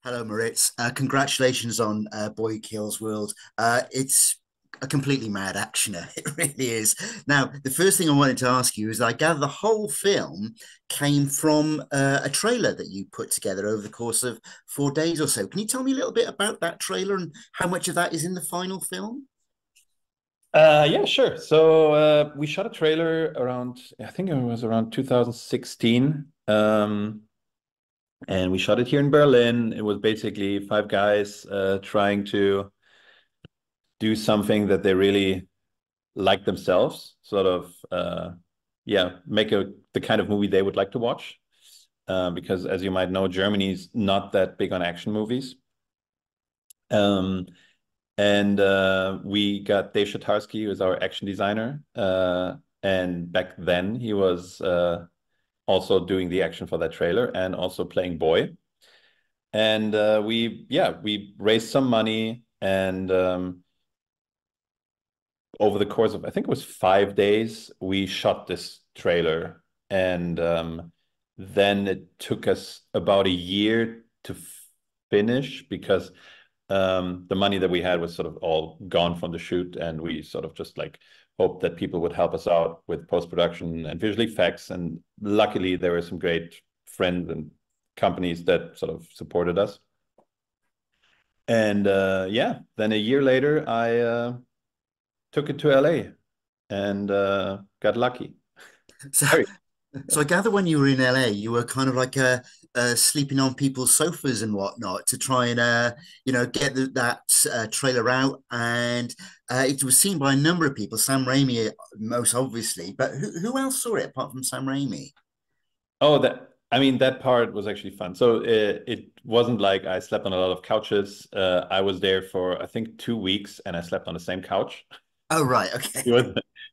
Hello, Moritz. Congratulations on Boy Kills World. It's a completely mad actioner. It really is. Now, the first thing I wanted to ask you is I gather the whole film came from a trailer that you put together over the course of 4 days or so. Can you tell me a little bit about that trailer and how much of that is in the final film? Yeah, sure. So we shot a trailer around, I think it was around 2016. And we shot it here in Berlin. It was basically five guys trying to do something that they really like themselves, sort of, yeah, make the kind of movie they would like to watch. Because as you might know, Germany's not that big on action movies. Um, And we got Dave Shatarski, who is our action designer. And back then he was also doing the action for that trailer and also playing Boy. And we raised some money and over the course of, I think it was 5 days, we shot this trailer. And then it took us about a year to finish because the money that we had was sort of all gone from the shoot, and we sort of just like hoped that people would help us out with post-production and visual effects. And luckily, there were some great friends and companies that sort of supported us. And yeah, then a year later, I took it to LA and got lucky. So, Very. so I gather when you were in LA, you were kind of like sleeping on people's sofas and whatnot to try and get that trailer out, and it was seen by a number of people. Sam Raimi, most obviously, but who else saw it apart from Sam Raimi? Oh, I mean, that part was actually fun. So it wasn't like I slept on a lot of couches. I was there for, I think, 2 weeks and I slept on the same couch. Oh, right, He okay. was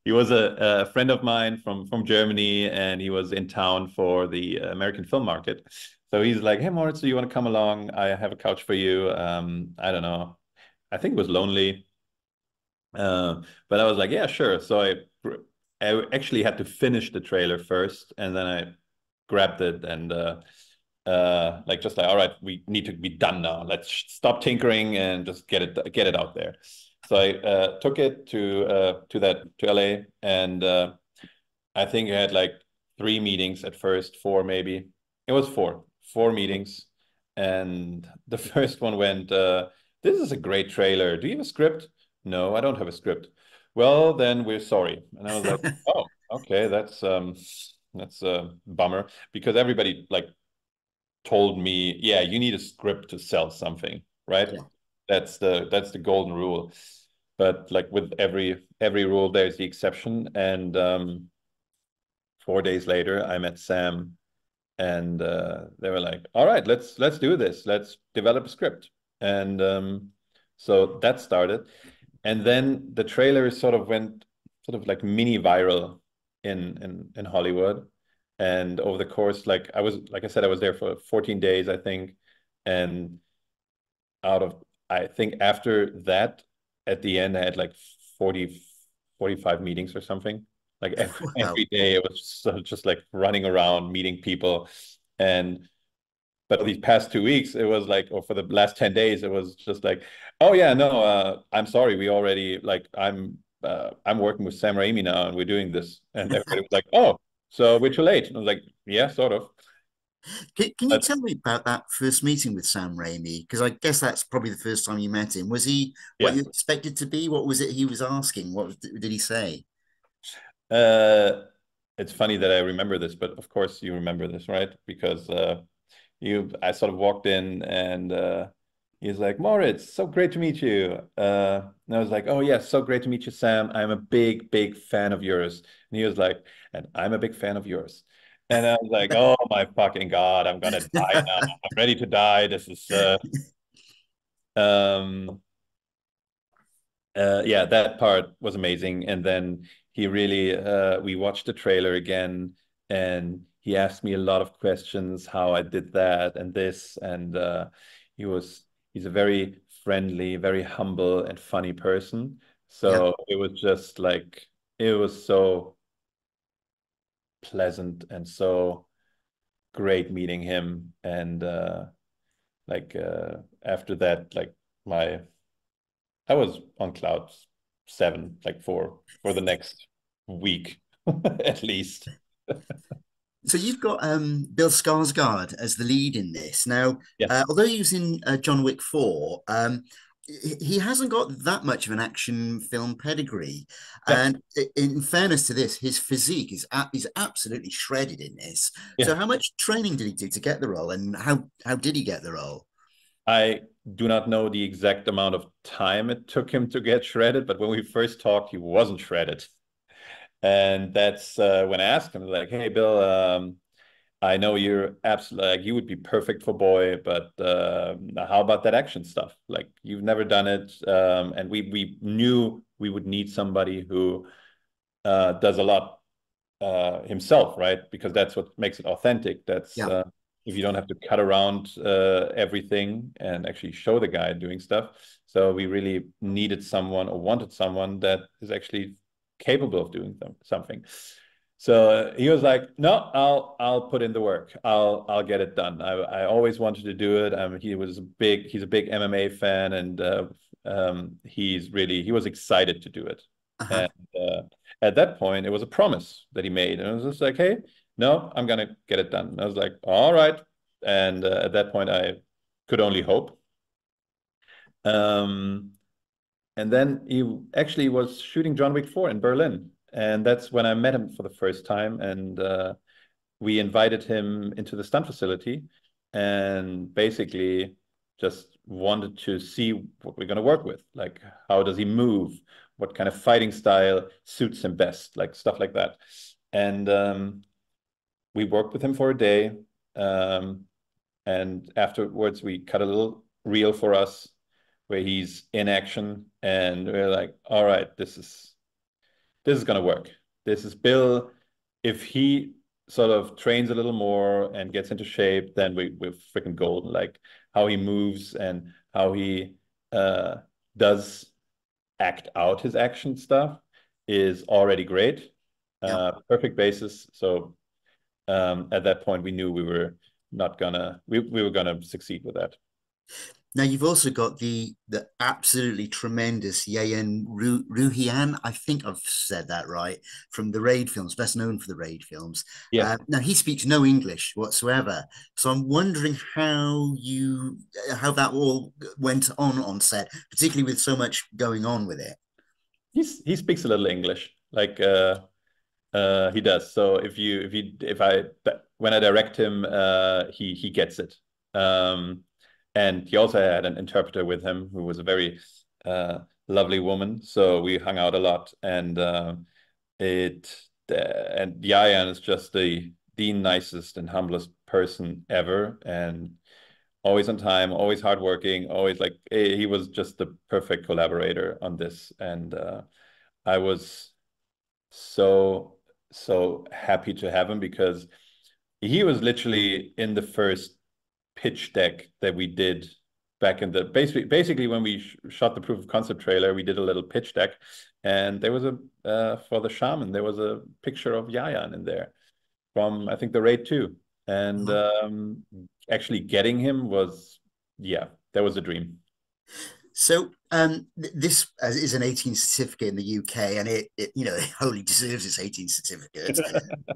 he was a friend of mine from Germany, and he was in town for the American film market. So he's like, "Hey, Moritz, do you want to come along? I have a couch for you." I don't know. I think it was lonely, but I was like, "Yeah, sure." So I actually had to finish the trailer first, and then I grabbed it and like just like, all right, we need to be done now. Let's stop tinkering and just get it out there. So I took it to LA, and I think I had like 3 meetings at first, four maybe. It was four meetings, and the first one went, "This is a great trailer. Do you have a script?" "No, I don't have a script." "Well, then we're sorry." And I was like, "Oh, okay, that's a bummer," because everybody like told me, "Yeah, you need a script to sell something, right?" Yeah. That's the golden rule. But like with every rule, there's the exception. And 4 days later, I met Sam, and they were like, "All right, let's do this. Let's develop a script." And so that started, and then the trailer sort of went sort of like mini viral in Hollywood. And over the course, like I said, I was there for 14 days, I think. And out of, I think after that, at the end, I had like 40, 45 meetings or something. Like every, Wow. every day, it was just like running around, meeting people. And but for these past 2 weeks, it was like, or for the last 10 days, it was just like, "Oh yeah, no, I'm sorry, we already like I'm working with Sam Raimi now, and we're doing this." And everybody was like, "Oh, so we're too late." And I was like, "Yeah, sort of." Can you But tell me about that first meeting with Sam Raimi? Because I guess that's probably the first time you met him. Was he what yeah, you expected to be? What was it he was asking? Did he say? uh, it's funny that I remember this, but of course you remember this, right? Because I sort of walked in, and he's like, "Moritz, so great to meet you." And I was like, "Oh yeah, so great to meet you, Sam. I'm a big fan of yours." And he was like, "And I'm a big fan of yours." And I was like, "Oh my fucking God, I'm gonna die now. I'm ready to die. This is um yeah, that part was amazing. And then he really we watched the trailer again, and he asked me a lot of questions, how I did that and this. And he was he's a very friendly, very humble and funny person. Yeah. So it was just like, it was so pleasant and so great meeting him. And Like after that, like my I was on cloud seven, like for the next week at least. So you've got Bill Skarsgard as the lead in this. Now, Yes. although he was in John Wick 4, he hasn't got that much of an action film pedigree. Yeah. And in fairness to this, his physique is absolutely shredded in this. Yeah. So how much training did he do to get the role, and how did he get the role? I do not know the exact amount of time it took him to get shredded, but when we first talked, he wasn't shredded. And that's when I asked him, like, hey, Bill, I know you're absolutely like you would be perfect for boy, but how about that action stuff? Like you've never done it, and we knew we would need somebody who does a lot himself, right? Because that's what makes it authentic. That's Yeah, if you don't have to cut around everything and actually show the guy doing stuff. So we really needed someone or wanted someone that is actually capable of doing something. So he was like, "No, I'll put in the work. I'll get it done. I always wanted to do it. He's a big MMA fan, and he was excited to do it. uh-huh. And at that point, it was a promise that he made, and it was just like, hey, no, I'm gonna get it done. And I was like, all right. And at that point, I could only hope. Um, and then he actually was shooting John Wick 4 in Berlin. And that's when I met him for the first time. And we invited him into the stunt facility and basically just wanted to see what we're going to work with. Like, how does he move? What kind of fighting style suits him best? Like, stuff like that. And we worked with him for a day. Um, and afterwards, we cut a little reel for us where he's in action. And we're like, all right, this is going to work. This is Bill. If he sort of trains a little more and gets into shape, then we're freaking golden. Like how he moves and how he uh, does act out his action stuff is already great. Yeah. Perfect basis. So at that point, we knew we were gonna succeed with that. Now you've also got the absolutely tremendous Ruhian. I think I've said that right, from the Raid films, best known for the Raid films. Yeah. Now he speaks no English whatsoever, so I'm wondering how that all went on set, particularly with so much going on with it. He speaks a little English. Like he does. So if I when I direct him, he gets it. And he also had an interpreter with him who was a very uh, lovely woman. So we hung out a lot, and it and Yayan is just the nicest and humblest person ever, and always on time, always hardworking, always like he was just the perfect collaborator on this, and I was so so happy to have him because he was literally in the first pitch deck that we did back in the basically when we shot the proof of concept trailer, we did a little pitch deck, and there was a for the shaman there was a picture of Yayan in there from I think the raid 2, and actually getting him was yeah, that was a dream. So this is an 18 certificate in the UK, and it it wholly deserves its 18 certificate.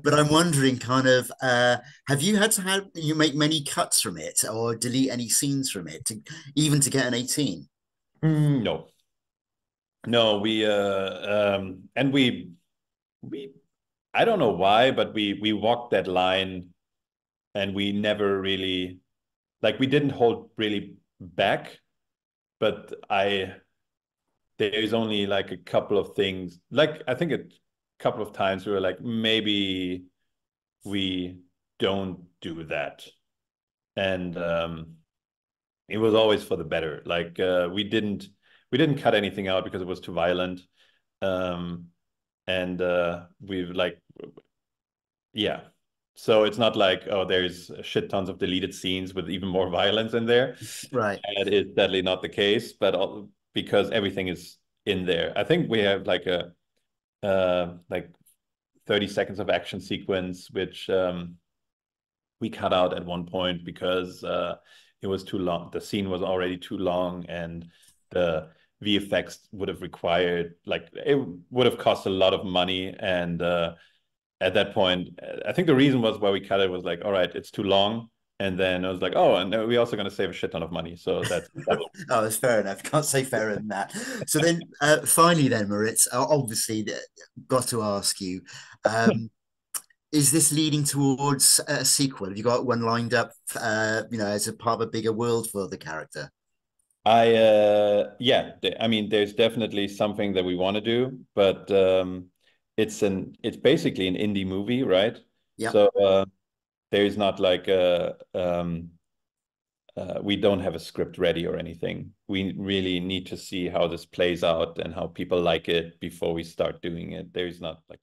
But I'm wondering, kind of, have you had to have you make many cuts from it or delete any scenes from it to even to get an 18? No, no, and we I don't know why, but we walked that line, and we never really like we didn't hold really back, but I there's only like a couple of things. Like I think a couple of times we were like, maybe we don't do that. And it was always for the better. Like we didn't cut anything out because it was too violent. Um and we've like yeah. So it's not like, oh, there's shit tons of deleted scenes with even more violence in there. Right. That is definitely not the case, but because everything is in there. I think we have like a like 30 seconds of action sequence, which we cut out at one point because it was too long. The scene was already too long, and the VFX would have required, like, it would have cost a lot of money. And at that point, I think the reason was why we cut it was like, all right, it's too long. And then I was like, oh, and we're also going to save a shit ton of money. So that's Oh, that's fair enough. Can't say fairer than that. So then, finally, then, Moritz, obviously, got to ask you, is this leading towards a sequel? Have you got one lined up, as a part of a bigger world for the character? Yeah, I mean, there's definitely something that we want to do, but it's basically an indie movie, right? Yeah. So there's not like we don't have a script ready or anything. We really need to see how this plays out and how people like it before we start doing it. There's not like